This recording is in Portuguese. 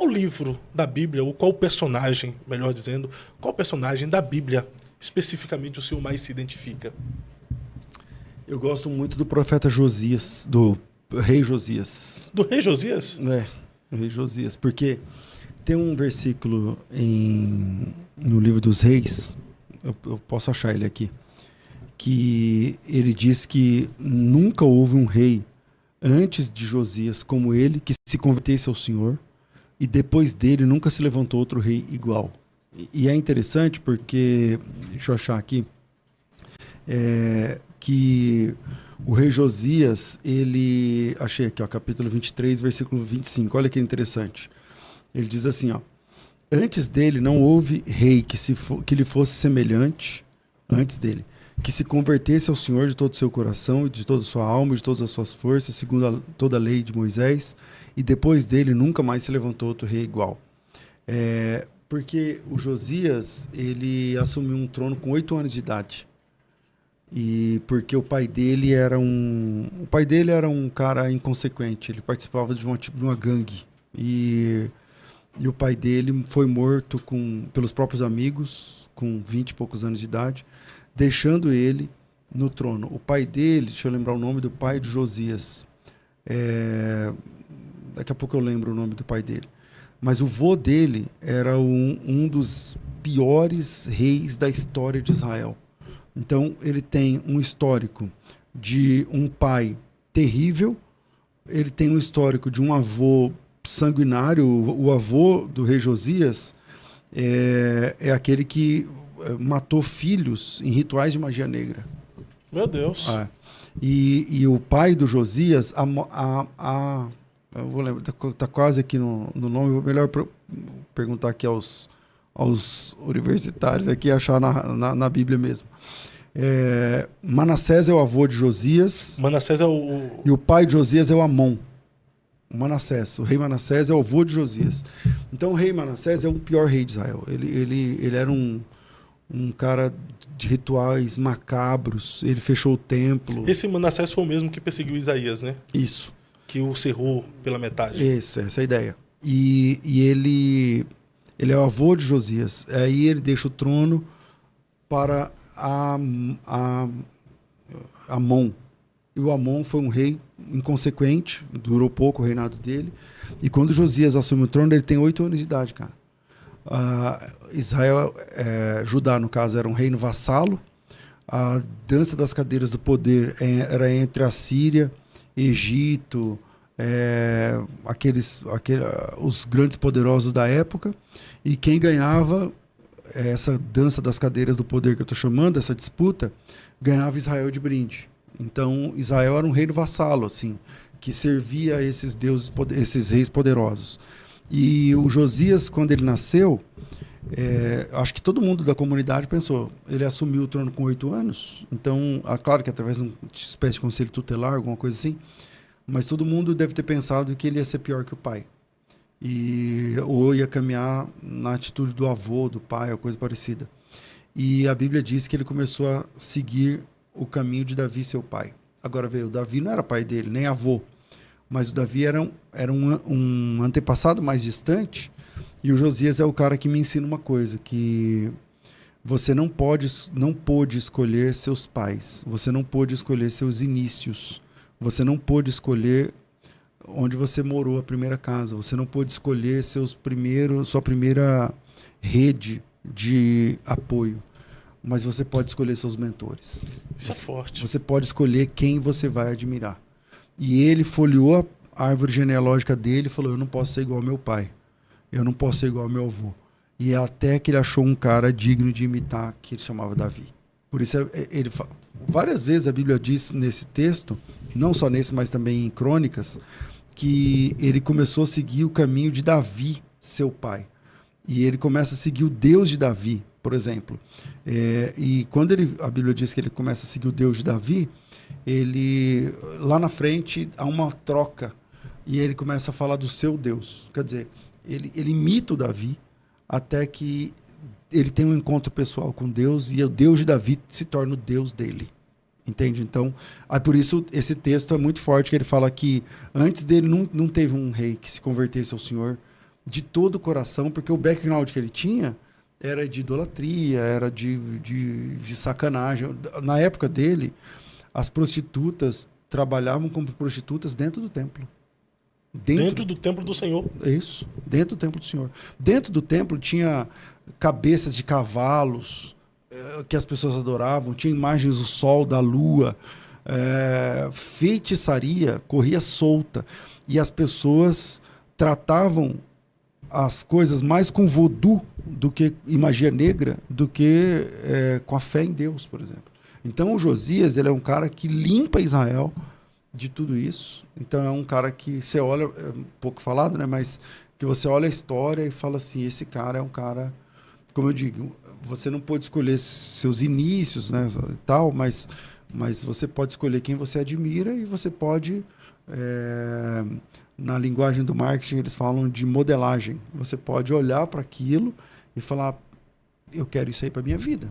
qual livro da Bíblia, ou qual personagem, melhor dizendo, qual personagem da Bíblia especificamente o senhor mais se identifica? Eu gosto muito do profeta Josias, do rei Josias. Do rei Josias? O rei Josias, porque tem um versículo no livro dos reis, eu posso achar ele aqui, que ele diz que nunca houve um rei antes de Josias como ele que se convertesse ao Senhor, e depois dele nunca se levantou outro rei igual. E é interessante porque, deixa eu achar aqui, que o rei Josias, ele, achei aqui, ó, capítulo 23, versículo 25, olha que interessante. Ele diz assim, ó, antes dele não houve rei que lhe fosse semelhante, antes dele, que se convertesse ao Senhor de todo o seu coração, de toda a sua alma, de todas as suas forças, segundo toda a lei de Moisés, e depois dele nunca mais se levantou outro rei igual. Porque o Josias, ele assumiu um trono com 8 anos de idade. E porque o pai dele era um cara inconsequente, ele participava de uma gangue. E o pai dele foi morto pelos próprios amigos, com 20 e poucos anos de idade, deixando ele no trono. O pai dele, deixa eu lembrar o nome do pai de Josias. Daqui a pouco eu lembro o nome do pai dele. Mas o vô dele era um dos piores reis da história de Israel. Então, ele tem um histórico de um pai terrível, ele tem um histórico de um avô sanguinário. O avô do rei Josias é aquele que matou filhos em rituais de magia negra. Meu Deus. E o pai do Josias, eu vou lembrar, tá quase aqui no nome, melhor perguntar aqui aos universitários aqui, achar na Bíblia mesmo. Manassés é o avô de Josias. Manassés é o... E o pai de Josias é o Amon. O rei Manassés é o avô de Josias. Então o rei Manassés é o pior rei de Israel. Ele era um cara de rituais macabros, ele fechou o templo. Esse Manassés foi o mesmo que perseguiu Isaías, né? Isso. Que o cerrou pela metade. Essa é a ideia. E ele é o avô de Josias. Aí ele deixa o trono para Amon. E o Amon foi um rei inconsequente, durou pouco o reinado dele. E quando Josias assume o trono, ele tem 8 anos de idade, cara. Judá, no caso, era um reino vassalo. A dança das cadeiras do poder era entre a Síria, Egito, os grandes poderosos da época, e quem ganhava essa dança das cadeiras do poder que eu estou chamando, essa disputa, ganhava Israel de brinde. Então Israel era um reino vassalo, assim, que servia a esses deuses, esses reis poderosos. E o Josias, quando ele nasceu, acho que todo mundo da comunidade pensou, ele assumiu o trono com 8 anos, então, claro que através de uma espécie de conselho tutelar, alguma coisa assim, mas todo mundo deve ter pensado que ele ia ser pior que o pai. Ou ia caminhar na atitude do avô, do pai, ou coisa parecida. E a Bíblia diz que ele começou a seguir o caminho de Davi, seu pai. Agora veio, o Davi não era pai dele, nem avô, mas o Davi era um antepassado mais distante, e o Josias é o cara que me ensina uma coisa, que você não pôde escolher seus pais, você não pôde escolher seus inícios, você não pôde escolher onde você morou, a primeira casa, você não pôde escolher sua primeira rede de apoio, mas você pode escolher seus mentores. Isso é forte. Você pode escolher quem você vai admirar. E ele folheou a árvore genealógica dele e falou, eu não posso ser igual ao meu pai, eu não posso ser igual ao meu avô. E até que ele achou um cara digno de imitar, que ele chamava Davi. Por isso, várias vezes a Bíblia diz nesse texto, não só nesse, mas também em Crônicas, que ele começou a seguir o caminho de Davi, seu pai. E ele começa a seguir o Deus de Davi, por exemplo. E quando a Bíblia diz que ele começa a seguir o Deus de Davi, lá na frente há uma troca, e ele começa a falar do seu Deus. Quer dizer, ele imita o Davi, até que ele tem um encontro pessoal com Deus, e o Deus de Davi se torna o Deus dele. Entende? Então, por isso esse texto é muito forte, que ele fala que antes dele não teve um rei que se convertesse ao Senhor, de todo o coração, porque o background que ele tinha era de idolatria, era de sacanagem. Na época dele, as prostitutas trabalhavam como prostitutas dentro do templo. Dentro do templo do Senhor. Isso, dentro do templo do Senhor. Dentro do templo tinha cabeças de cavalos que as pessoas adoravam, tinha imagens do sol, da lua, feitiçaria corria solta. E as pessoas tratavam as coisas mais com voodoo do que e magia negra, do que com a fé em Deus, por exemplo. Então o Josias, ele é um cara que limpa Israel de tudo isso. Então é um cara que você olha, é um pouco falado, né? Mas que você olha a história e fala assim, esse cara é um cara, como eu digo, você não pode escolher seus inícios, né, e tal, mas você pode escolher quem você admira e você pode, na linguagem do marketing, eles falam de modelagem. Você pode olhar para aquilo e falar, eu quero isso aí para minha vida.